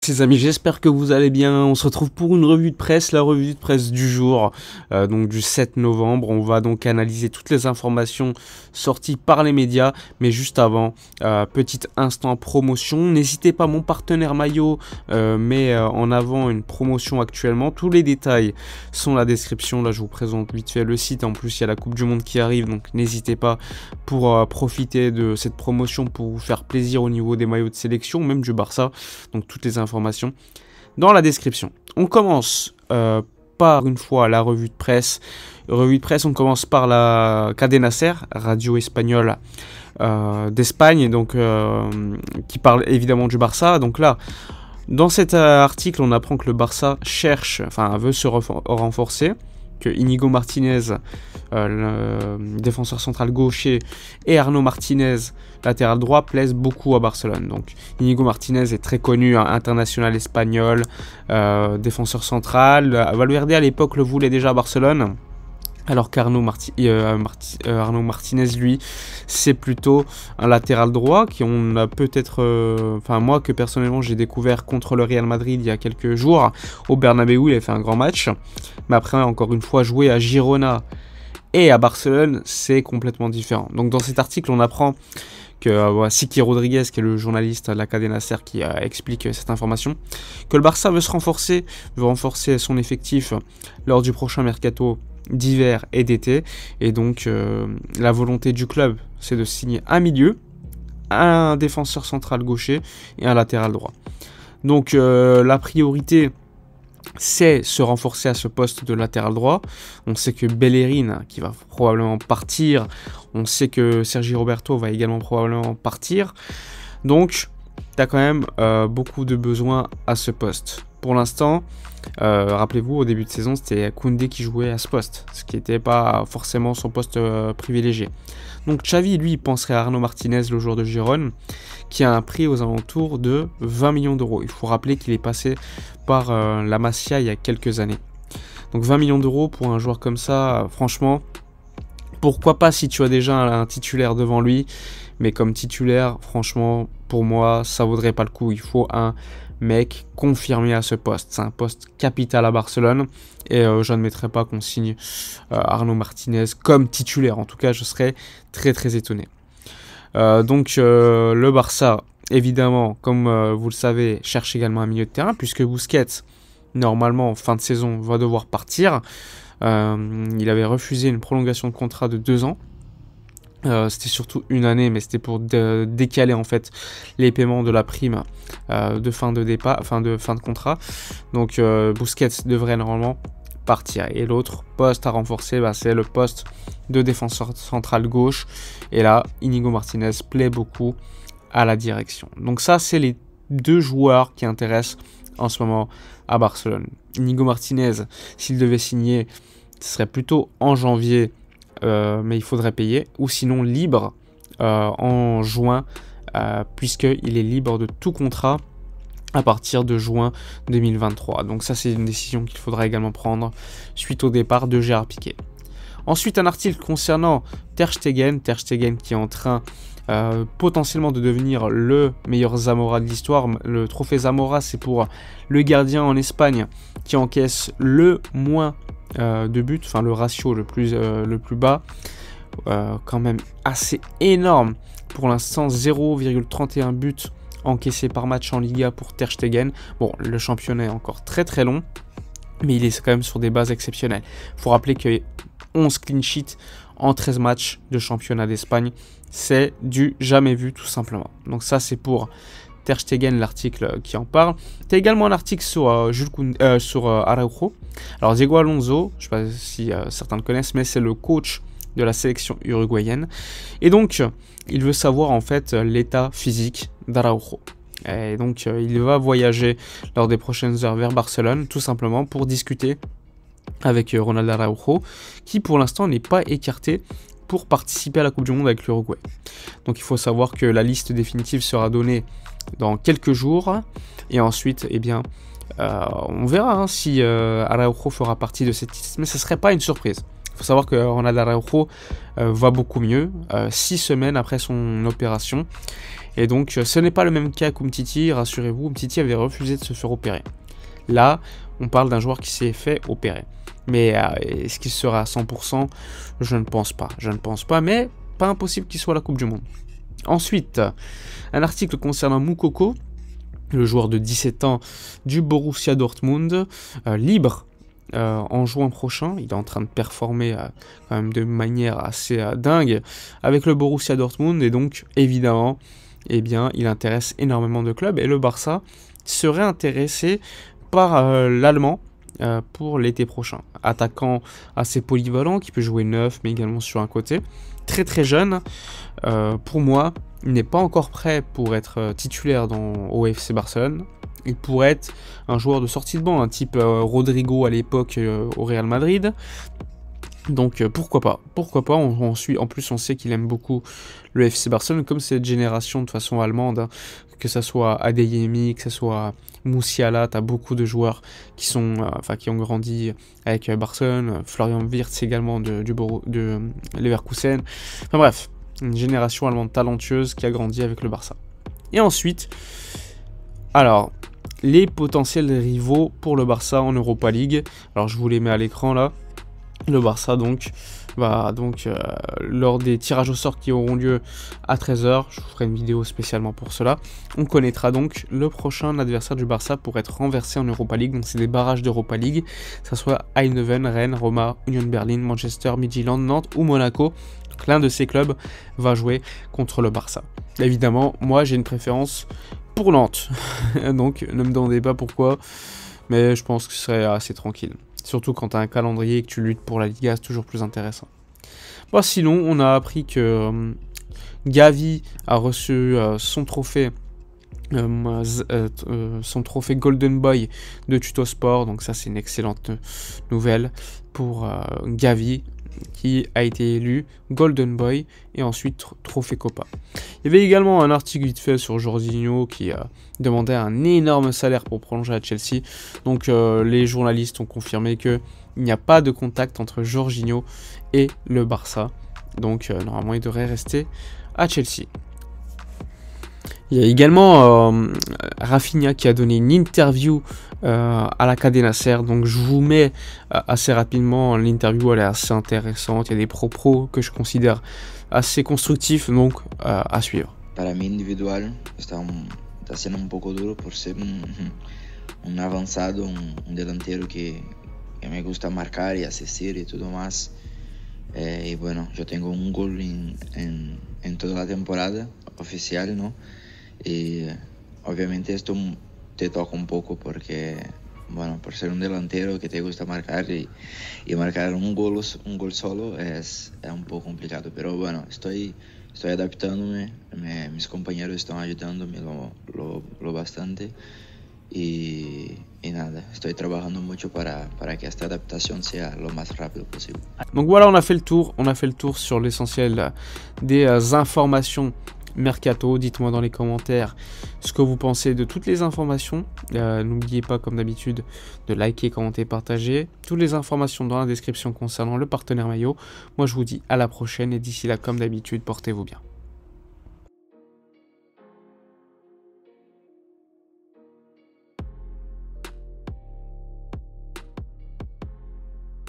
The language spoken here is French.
Les amis, j'espère que vous allez bien. On se retrouve pour une revue de presse, la revue de presse du jour, donc du 7 novembre. On va donc analyser toutes les informations sorties par les médias. Mais juste avant, petit instant promotion. N'hésitez pas, mon partenaire Maillot met en avant une promotion actuellement. Tous les détails sont dans la description. Là, je vous présente vite fait le site. En plus, il y a la Coupe du Monde qui arrive, donc n'hésitez pas pour profiter de cette promotion pour vous faire plaisir au niveau des maillots de sélection, même du Barça. Donc toutes les informations dans la description. On commence par une fois la revue de presse. Revue de presse, on commence par la Cadena Ser, radio espagnole d'Espagne, donc qui parle évidemment du Barça. Donc là, dans cet article, on apprend que le Barça veut se renforcer, que Íñigo Martínez, le défenseur central gaucher, et Arnau Martínez, latéral droit, plaisent beaucoup à Barcelone. Donc Íñigo Martínez est très connu, international espagnol, défenseur central. Valverde à l'époque le voulait déjà à Barcelone, alors qu'Arnau Martínez, lui, c'est plutôt un latéral droit qui on a peut-être, moi que personnellement j'ai découvert contre le Real Madrid il y a quelques jours au Bernabéu. Il a fait un grand match, mais après encore une fois jouer à Girona et à Barcelone, c'est complètement différent. Donc dans cet article, on apprend que Siki Rodriguez, qui est le journaliste de la Cadena Ser, qui explique cette information, que le Barça veut renforcer son effectif lors du prochain mercato d'hiver et d'été, et donc la volonté du club, c'est de signer un milieu, un défenseur central gaucher et un latéral droit. Donc la priorité, c'est se renforcer à ce poste de latéral droit. On sait que Bellerín, qui va probablement partir, on sait que Sergi Roberto va également probablement partir, donc tu as quand même beaucoup de besoins à ce poste. Pour l'instant, rappelez-vous, au début de saison, c'était Koundé qui jouait à ce poste, ce qui n'était pas forcément son poste privilégié. Donc Xavi, lui, penserait à Arnau Martínez, le joueur de Gérone, qui a un prix aux alentours de 20 millions d'euros. Il faut rappeler qu'il est passé par la Masia il y a quelques années. Donc 20 millions d'euros pour un joueur comme ça, franchement, pourquoi pas si tu as déjà un titulaire devant lui, mais comme titulaire, franchement, pour moi, ça vaudrait pas le coup. Il faut un mec confirmé à ce poste. C'est un poste capital à Barcelone, et je n'admettrai pas qu'on signe Arnau Martínez comme titulaire. En tout cas, je serais très très étonné. Donc le Barça, évidemment, comme vous le savez, cherche également un milieu de terrain, puisque Busquets, normalement, en fin de saison, va devoir partir. Il avait refusé une prolongation de contrat de 2 ans. C'était surtout une année, mais c'était pour décaler en fait les paiements de la prime de fin de contrat. Donc Busquets devrait normalement partir. Et l'autre poste à renforcer, c'est le poste de défenseur central gauche. Et là, Íñigo Martínez plaît beaucoup à la direction. Donc ça, c'est les deux joueurs qui intéressent en ce moment à Barcelone. Íñigo Martínez, s'il devait signer, ce serait plutôt en janvier, mais il faudrait payer, ou sinon libre en juin, puisqu'il est libre de tout contrat à partir de juin 2023. Donc ça, c'est une décision qu'il faudra également prendre suite au départ de Gérard Piqué. Ensuite, un article concernant Ter Stegen qui est en train potentiellement de devenir le meilleur Zamora de l'histoire. Le trophée Zamora, c'est pour le gardien en Espagne qui encaisse le moins de buts, enfin le ratio le plus bas, quand même assez énorme. Pour l'instant, 0,31 buts encaissés par match en Liga pour Ter Stegen. Bon, le championnat est encore très très long, mais il est quand même sur des bases exceptionnelles. Il faut rappeler que 11 clean sheets en 13 matchs de championnat d'Espagne, c'est du jamais vu tout simplement. Donc ça, c'est pour Ter Stegen, l'article qui en parle. Tu as également un article sur Araujo. Alors Diego Alonso, je ne sais pas si certains le connaissent, mais c'est le coach de la sélection uruguayenne. Et donc, il veut savoir en fait l'état physique d'Araujo. Et donc, il va voyager lors des prochaines heures vers Barcelone, tout simplement pour discuter avec Ronald Araujo, qui pour l'instant n'est pas écarté pour participer à la Coupe du Monde avec l'Uruguay. Donc il faut savoir que la liste définitive sera donnée dans quelques jours, et ensuite, on verra si Araujo fera partie de cette liste, mais ce ne serait pas une surprise. Il faut savoir que Ronald Araujo va beaucoup mieux, 6 semaines après son opération, Et donc ce n'est pas le même cas qu'Umtiti, rassurez-vous, Umtiti avait refusé de se faire opérer. Là, on parle d'un joueur qui s'est fait opérer. Mais est-ce qu'il sera à 100%? Je ne pense pas. Je ne pense pas, mais pas impossible qu'il soit à la Coupe du Monde. Ensuite, un article concernant Moukoko, le joueur de 17 ans du Borussia Dortmund, libre en juin prochain. Il est en train de performer quand même de manière assez dingue avec le Borussia Dortmund. Et donc, évidemment, eh bien, il intéresse énormément de clubs. Et le Barça serait intéressé par l'Allemand pour l'été prochain. Attaquant assez polyvalent, qui peut jouer neuf, mais également sur un côté. Très très jeune. Pour moi, il n'est pas encore prêt pour être titulaire au FC Barcelone. Il pourrait être un joueur de sortie de banc, un type Rodrigo à l'époque au Real Madrid. Donc pourquoi pas, en plus on sait qu'il aime beaucoup le FC Barcelone, comme cette génération de façon allemande, hein, que ce soit Adeyemi, que ce soit Musiala, tu as beaucoup de joueurs qui ont grandi avec Barcelone, Florian Wirtz également de Leverkusen, enfin bref, une génération allemande talentueuse qui a grandi avec le Barça. Et ensuite, alors, les potentiels rivaux pour le Barça en Europa League, alors je vous les mets à l'écran là. Le Barça va lors des tirages au sort qui auront lieu à 13 h, je vous ferai une vidéo spécialement pour cela, on connaîtra donc le prochain adversaire du Barça pour être renversé en Europa League. Donc c'est des barrages d'Europa League, que ce soit Eindhoven, Rennes, Roma, Union Berlin, Manchester, Midtjylland, Nantes ou Monaco. Donc l'un de ces clubs va jouer contre le Barça. Évidemment, moi j'ai une préférence pour Nantes, donc ne me demandez pas pourquoi, mais je pense que ce serait assez tranquille. Surtout quand tu as un calendrier et que tu luttes pour la Liga, c'est toujours plus intéressant. Bon, sinon, on a appris que Gavi a reçu son trophée Golden Boy de Tuttosport. Donc ça, c'est une excellente nouvelle pour Gavi, qui a été élu Golden Boy et ensuite Trophée Copa. Il y avait également un article vite fait sur Jorginho qui demandait un énorme salaire pour prolonger à Chelsea. Donc les journalistes ont confirmé qu'il n'y a pas de contact entre Jorginho et le Barça. Donc normalement il devrait rester à Chelsea. Il y a également Rafinha qui a donné une interview à la Cadena Ser. Donc je vous mets assez rapidement l'interview, elle est assez intéressante. Il y a des propos que je considère assez constructifs, donc à suivre. Para mí individual está siendo un poco duro por ser un avanzado, un delantero que me gusta marcar y asistir y todo más. Y bueno, yo tengo un gol en toda la temporada oficial, ¿no? Y obviamente esto te toca un poco porque, bueno, por ser un delantero que te gusta marcar y marcar un gol solo es un poco complicado. Pero bueno, estoy adaptándome, mis compañeros están ayudándome lo bastante y nada, estoy trabajando mucho para que esta adaptación sea lo más rápido posible. Donc voilà, on a fait le tour sur l'essentiel des informations Mercato. Dites-moi dans les commentaires ce que vous pensez de toutes les informations. N'oubliez pas, comme d'habitude, de liker, commenter, partager. Toutes les informations dans la description concernant le partenaire maillot. Moi, je vous dis à la prochaine et d'ici là, comme d'habitude, portez-vous bien.